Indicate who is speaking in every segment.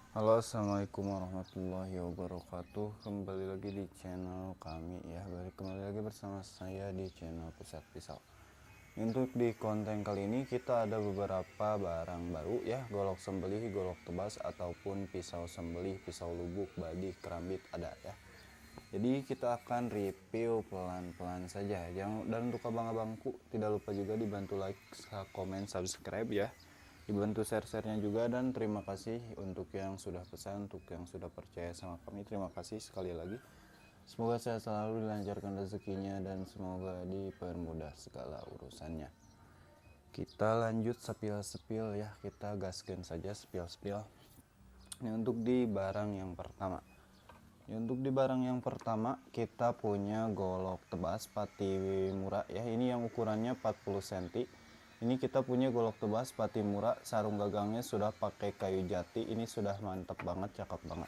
Speaker 1: Halo, assalamualaikum warahmatullahi wabarakatuh. Kembali lagi di channel kami ya. Kembali lagi bersama saya di channel Pusat Pisau. Untuk di konten kali ini kita ada beberapa barang baru ya, golok sembelih, golok tebas ataupun pisau sembelih, pisau lubuk, badik, kerambit ada ya. Jadi kita akan review pelan-pelan saja. Dan untuk abang-abangku tidak lupa juga dibantu like, komen, subscribe ya. Dibantu share-nya juga, dan terima kasih untuk yang sudah pesan, untuk yang sudah percaya sama kami. Terima kasih sekali lagi. Semoga saya selalu dilancarkan rezekinya dan semoga dipermudah segala urusannya. Kita lanjut sepil-sepil ya, kita gaskan saja sepil-sepil. Ini untuk di barang yang pertama. Untuk di barang yang pertama kita punya golok tebas Patimura ya. Ini yang ukurannya 40 cm. Ini kita punya golok tebas Patimura, sarung gagangnya sudah pakai kayu jati. Ini sudah mantap banget, cakep banget.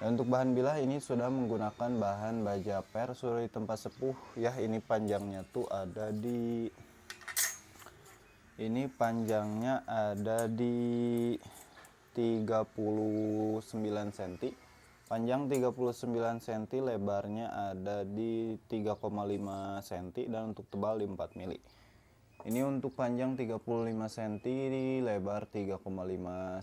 Speaker 1: Dan untuk bahan bilah ini sudah menggunakan bahan baja per, sudah di tempat sepuh ya. Ini panjangnya tuh ada di panjangnya ada di 39 cm. Panjang 39 cm, lebarnya ada di 3,5 cm, dan untuk tebal di 4 mili. Ini untuk panjang 35 cm, lebar 3,5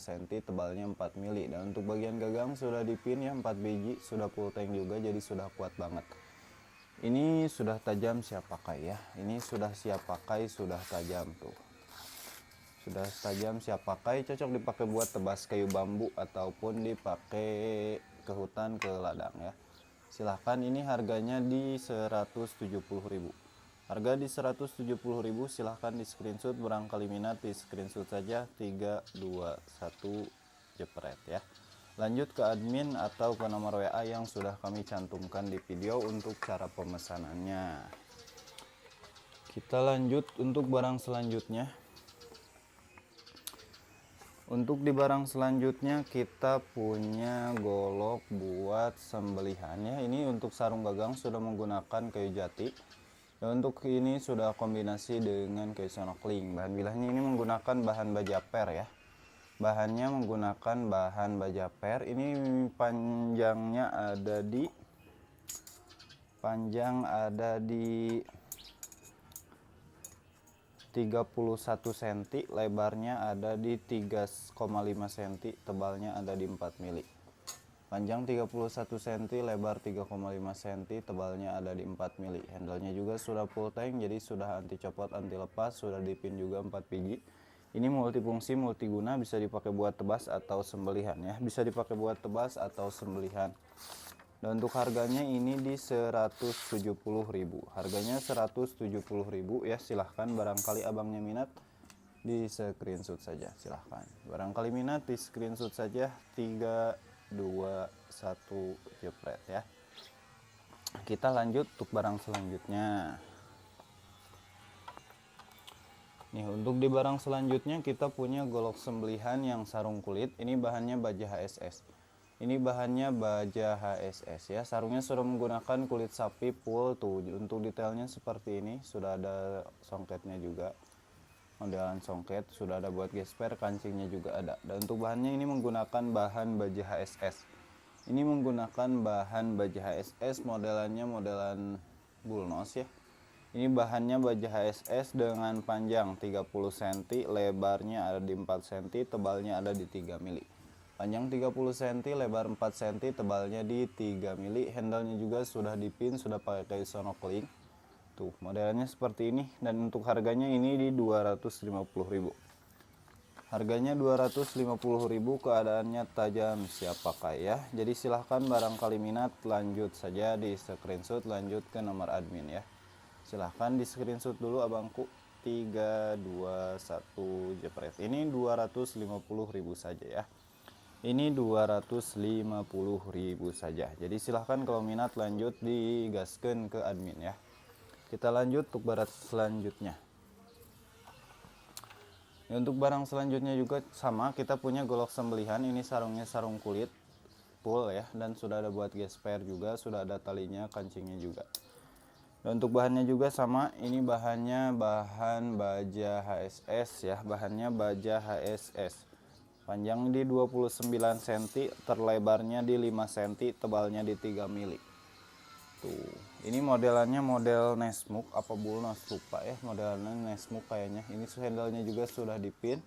Speaker 1: cm, tebalnya 4 mili. Dan untuk bagian gagang sudah dipin ya, 4 biji, sudah full tank juga, jadi sudah kuat banget. Ini sudah tajam siap pakai ya. Ini sudah siap pakai, sudah tajam tuh. Sudah tajam siap pakai, cocok dipakai buat tebas kayu bambu ataupun dipakai ke hutan, ke ladang ya. Silahkan, ini harganya di 170.000. Harga di 170.000, silahkan di screenshot, barangkali minat di screenshot saja 321 jepret ya. Lanjut ke admin atau ke nomor WA yang sudah kami cantumkan di video untuk cara pemesanannya. Kita lanjut untuk barang selanjutnya. Untuk di barang selanjutnya kita punya golok buat sembelihan ya. Ini untuk sarung gagang sudah menggunakan kayu jati. Dan untuk ini sudah kombinasi dengan kayu sonokling. Bahan bilahnya ini menggunakan bahan baja per ya. Bahannya menggunakan bahan baja per. Ini panjang ada di 31 cm, lebarnya ada di 3,5 cm, tebalnya ada di 4 mili. Panjang 31 cm, lebar 3,5 cm, tebalnya ada di 4 mili. Handlenya juga sudah full tank, jadi sudah anti copot, anti lepas, sudah dipin juga 4 biji. Ini multifungsi, multiguna, bisa dipakai buat tebas atau sembelihan ya. Bisa dipakai buat tebas atau sembelihan. Dan untuk harganya ini di 170.000. Harganya 170.000 ya. Silahkan, barangkali abangnya minat di screenshot saja, silahkan. Barangkali minat di screenshot saja 321 jepret ya. Kita lanjut untuk barang selanjutnya. Nih, untuk di barang selanjutnya kita punya golok sembelihan yang sarung kulit. Ini bahannya baja HSS. Ini bahannya baja HSS ya. Sarungnya sudah menggunakan kulit sapi full tuh. Untuk detailnya seperti ini, sudah ada songketnya juga. Modelan songket sudah ada buat gesper, kancingnya juga ada. Dan untuk bahannya ini menggunakan bahan baja HSS. Ini menggunakan bahan baja HSS, modelannya modelan bullnose ya. Ini bahannya baja HSS dengan panjang 30 cm, lebarnya ada di 4 cm, tebalnya ada di 3 mili. Panjang 30 cm, lebar 4 cm, tebalnya di 3 mili. Handlenya juga sudah dipin, sudah pakai kayu sonokling. Tuh, modelnya seperti ini. Dan untuk harganya ini di 250.000. Harganya 250.000, keadaannya tajam siap pakai ya. Jadi silahkan, barangkali minat lanjut saja di screenshot, lanjut ke nomor admin ya. Silahkan di screenshot dulu abangku, 321 jepret. Ini 250.000 saja ya. Ini 250.000 saja. Jadi silahkan kalau minat lanjut digaskan ke admin ya. Kita lanjut untuk barang selanjutnya. Untuk barang selanjutnya juga sama, kita punya golok sembelihan. Ini sarungnya sarung kulit full ya, dan sudah ada buat gesper juga, sudah ada talinya, kancingnya juga. Dan untuk bahannya juga sama, ini bahannya bahan baja HSS ya, bahannya baja HSS. Panjang di 29 cm, terlebarnya di 5 cm, tebalnya di 3 mili. Tuh, ini modelannya model Nesmuk apa Bulnos lupa ya, modelannya Nesmuk kayaknya. Ini handle-nya juga sudah dipin.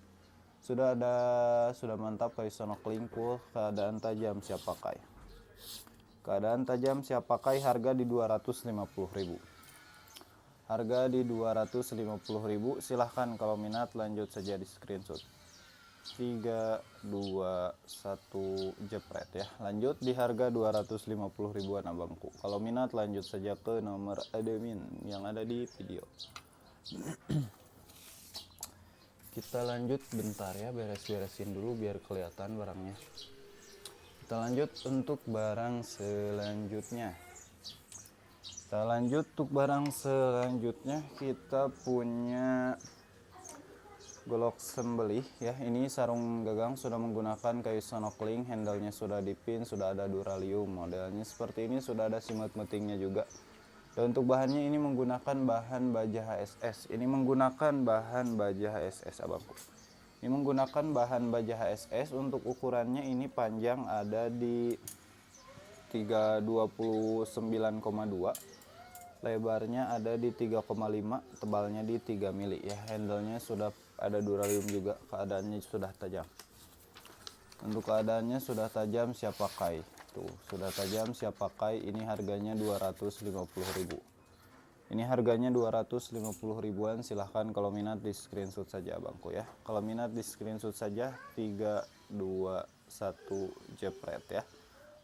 Speaker 1: Sudah mantap kayu sonok lingkul, keadaan tajam siap pakai. Keadaan tajam siap pakai, harga di 250.000. Harga di 250.000. Silahkan kalau minat lanjut saja di screenshot. 3, 2, 1 jepret ya. Lanjut di harga 250.000-an abangku. Kalau minat lanjut saja ke nomor admin yang ada di video. Kita lanjut bentar ya, beres-beresin dulu biar kelihatan barangnya. Kita lanjut untuk barang selanjutnya. Kita punya golok sembelih ya. Ini sarung gagang sudah menggunakan kayu sonokling, handle-nya sudah dipin, sudah ada duralium. Modelnya seperti ini, sudah ada simet metingnya juga. Dan untuk bahannya ini menggunakan bahan baja HSS. Abangku. Ini menggunakan bahan baja HSS. Untuk ukurannya ini panjang ada di 329,2, lebarnya ada di 3,5, tebalnya di 3 mili ya. Handle-nya sudah ada duralium juga, keadaannya sudah tajam. Untuk keadaannya sudah tajam siap pakai. Tuh, sudah tajam siap pakai. Ini harganya 250.000. Ini harganya 250.000-an. Silahkan kalau minat di screenshot saja abangku ya. Kalau minat di screenshot saja. 3, 2, 1 jepret ya.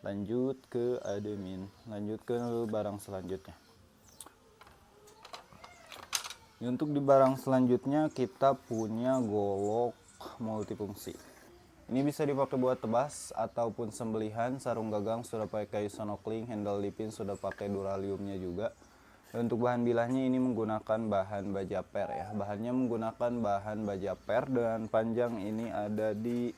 Speaker 1: Lanjut ke admin, lanjut ke barang selanjutnya. Untuk di barang selanjutnya kita punya golok multifungsi. Ini bisa dipakai buat tebas ataupun sembelihan. Sarung gagang sudah pakai kayu sonokling, handle dipin sudah pakai duraliumnya juga. Dan untuk bahan bilahnya ini menggunakan bahan baja per ya. Bahannya menggunakan bahan baja per dan panjang ini ada di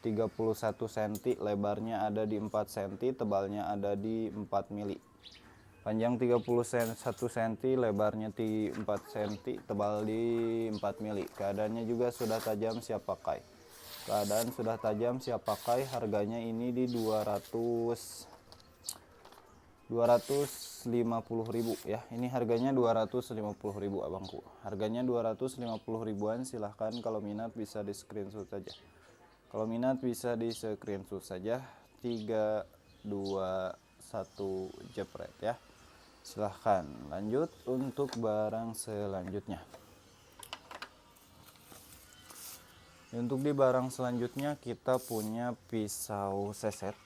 Speaker 1: 31 cm, lebarnya ada di 4 cm, tebalnya ada di 4 mili. Panjang 31 cm, lebarnya di 4 cm, tebal di 4 mili. Keadaannya juga sudah tajam siap pakai. Harganya ini di 250.000 ya. Ini harganya 250.000 abangku. Harganya 250.000-an. Silahkan kalau minat bisa di screenshot saja. 3, 2, 1 jepret ya. Silahkan lanjut untuk barang selanjutnya. Untuk di barang selanjutnya kita punya pisau seset.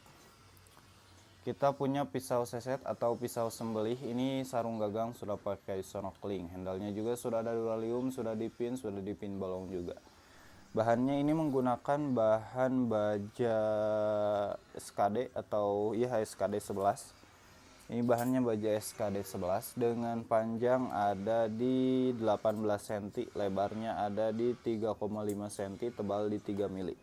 Speaker 1: Atau pisau sembelih. Ini sarung gagang sudah pakai sonokling, handle-nya juga sudah ada duralium, sudah dipin bolong juga. Bahannya ini menggunakan bahan baja SKD atau ya SKD 11. Ini bahannya baja SKD 11 dengan panjang ada di 18 cm, lebarnya ada di 3,5 cm, tebal di 3 mili.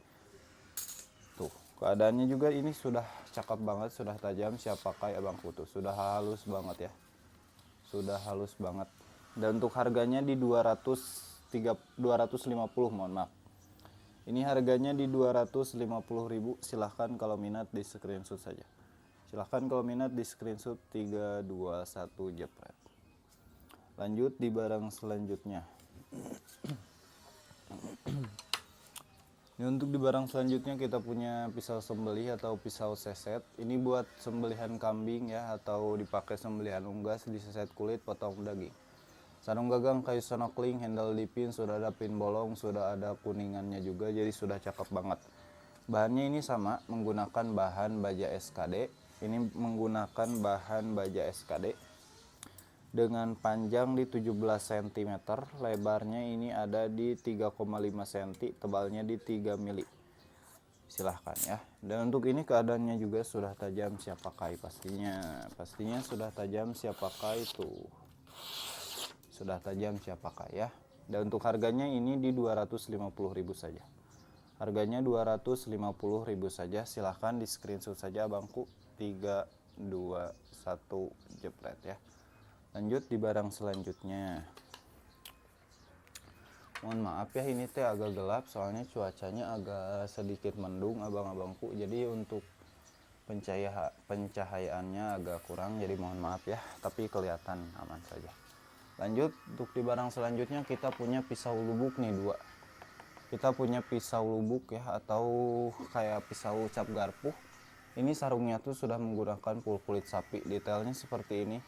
Speaker 1: Tuh, keadaannya juga ini sudah cakep banget, sudah tajam siap pakai abangku. Tuh, sudah halus banget ya. Dan untuk harganya di 250, mohon maaf. Ini harganya di 250.000. Silahkan kalau minat di screenshot saja. 3, 2, 1 jepret. Lanjut di barang selanjutnya. Untuk di barang selanjutnya kita punya pisau sembelih atau pisau seset. Ini buat sembelihan kambing ya, atau dipakai sembelihan unggas, diseset kulit, potong daging. Sarung gagang kayu sonokling, handle dipin, sudah ada pin bolong, sudah ada kuningannya juga, jadi sudah cakep banget. Bahannya ini sama, menggunakan bahan baja SKD. Ini menggunakan bahan baja SKD dengan panjang di 17 cm, lebarnya ini ada di 3,5 cm, tebalnya di 3 mili. Silahkan ya. Dan untuk ini keadaannya juga sudah tajam siap pakai, pastinya sudah tajam siap pakai tuh. Sudah tajam siap pakai ya. Dan untuk harganya ini di 250.000 saja. Harganya 250.000 saja. Silahkan di screenshot saja abangku. 3, 2, 1 jepret ya. Lanjut di barang selanjutnya. Mohon maaf ya, ini teh agak gelap soalnya cuacanya agak sedikit mendung abang-abangku, jadi untuk pencahayaannya agak kurang, jadi mohon maaf ya, tapi kelihatan aman saja. Lanjut, untuk di barang selanjutnya kita punya pisau lubuk nih dua. Kita punya pisau lubuk ya, atau kayak pisau cap garpu. Ini sarungnya tuh sudah menggunakan full kulit sapi, detailnya seperti ini.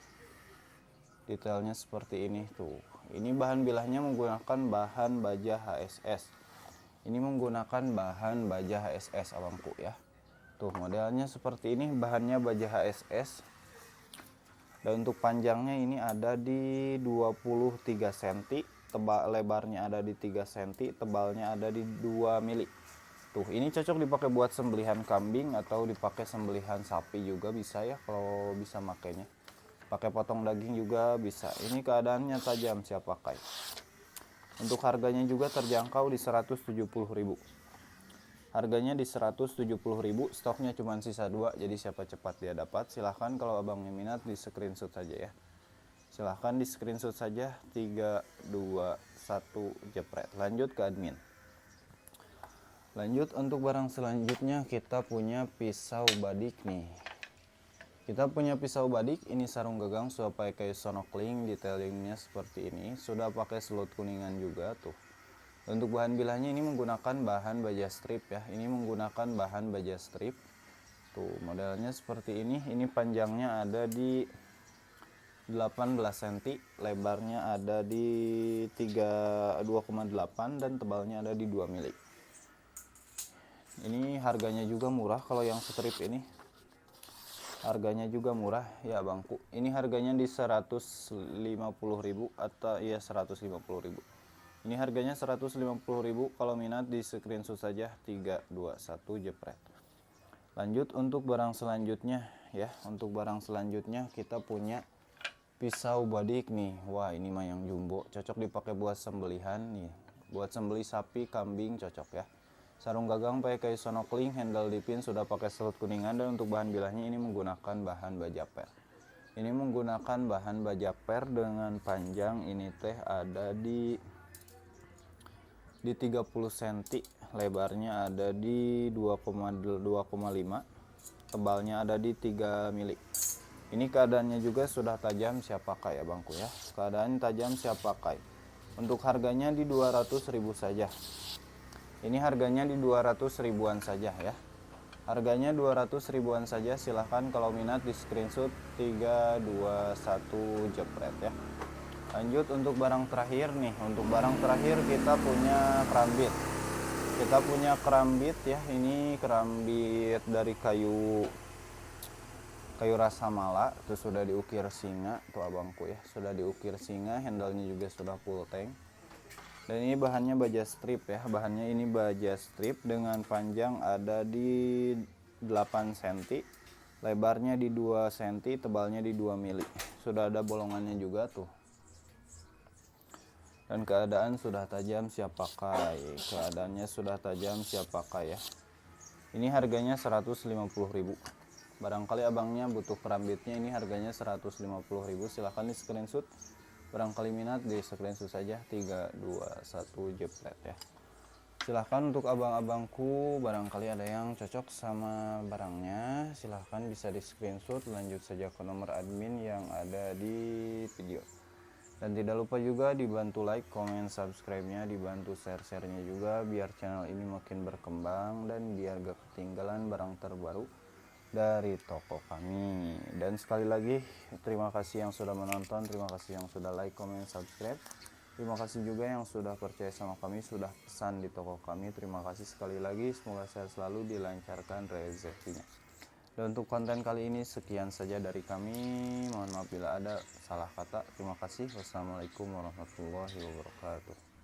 Speaker 1: Detailnya seperti ini tuh. Ini bahan bilahnya menggunakan bahan baja HSS. Ini menggunakan bahan baja HSS abangku ya. Tuh modelnya seperti ini, bahannya baja HSS. Dan untuk panjangnya ini ada di 23 cm, lebarnya ada di 3 cm, tebalnya ada di 2 mili. Tuh, ini cocok dipakai buat sembelihan kambing atau dipakai sembelihan sapi juga bisa ya, kalau bisa makainya. Pakai potong daging juga bisa. Ini keadaannya tajam siap pakai. Untuk harganya juga terjangkau di 170.000. Harganya di 170.000, stoknya cuma sisa 2, jadi siapa cepat dia dapat. Silahkan kalau abangnya minat di screenshot saja ya. Silahkan di screenshot saja 3, 2, 1 jepret. Lanjut ke admin. Lanjut untuk barang selanjutnya kita punya pisau badik nih. Kita punya pisau badik, ini sarung gagang sudah pakai sonokling, detailingnya seperti ini. Sudah pakai slot kuningan juga tuh. Untuk bahan bilahnya ini menggunakan bahan baja strip ya. Ini menggunakan bahan baja strip. Tuh modelnya seperti ini. Ini panjangnya ada di 18 cm, lebarnya ada di 2,8 dan tebalnya ada di 2 mili. Ini harganya juga murah kalau yang strip ini. Harganya juga murah ya bangku. Ini harganya di 150.000 atau iya 150.000. Ini harganya 150.000, kalau minat di screenshot saja 3, 2, 1 jepret. Lanjut untuk barang selanjutnya ya. Untuk barang selanjutnya kita punya pisau badik nih. Wah, ini mah yang jumbo, cocok dipakai buat sembelihan nih. Buat sembelih sapi, kambing cocok ya. Sarung gagang pakai sonokling, handle dipin sudah pakai selut kuningan, dan untuk bahan bilahnya ini menggunakan bahan baja per. Ini menggunakan bahan baja per dengan panjang ini teh ada di 30 cm, lebarnya ada di 2,5, tebalnya ada di 3 mili. Ini keadaannya juga sudah tajam siap pakai ya bangku ya. Keadaan tajam siap pakai. Untuk harganya di 200.000 saja. Ini harganya di 200 ribuan saja ya. Harganya 200 ribuan saja. Silahkan kalau minat di screenshot 3, 2, 1 jepret ya. Lanjut untuk barang terakhir nih. Untuk barang terakhir kita punya kerambit. Kita punya kerambit ya. Ini kerambit dari kayu rasa mala. Itu sudah diukir singa tuh abangku ya. Sudah diukir singa, handle-nya juga sudah full tank. Dan ini bahannya baja strip ya. Bahannya ini baja strip dengan panjang ada di 8 cm, lebarnya di 2 cm, tebalnya di 2 mili. Sudah ada bolongannya juga tuh. Dan keadaan sudah tajam siap pakai. Keadaannya sudah tajam siap pakai ya. Ini harganya 150.000. Barangkali abangnya butuh kerambitnya, ini harganya 150.000. Silahkan di screenshot. Barangkali minat di screenshot saja 3, 2, 1 jepret ya. Silahkan untuk abang-abangku, barangkali ada yang cocok sama barangnya, silahkan bisa di screenshot. Lanjut saja ke nomor admin yang ada di video. Dan tidak lupa juga dibantu like, comment, subscribe-nya, dibantu share-nya juga biar channel ini makin berkembang dan biar gak ketinggalan barang terbaru dari toko kami. Dan sekali lagi terima kasih yang sudah menonton, terima kasih yang sudah like, comment, subscribe, terima kasih juga yang sudah percaya sama kami, sudah pesan di toko kami. Terima kasih sekali lagi, semoga sehat selalu, dilancarkan rezekinya. Dan untuk konten kali ini sekian saja dari kami, mohon maaf bila ada salah kata. Terima kasih, wassalamualaikum warahmatullahi wabarakatuh.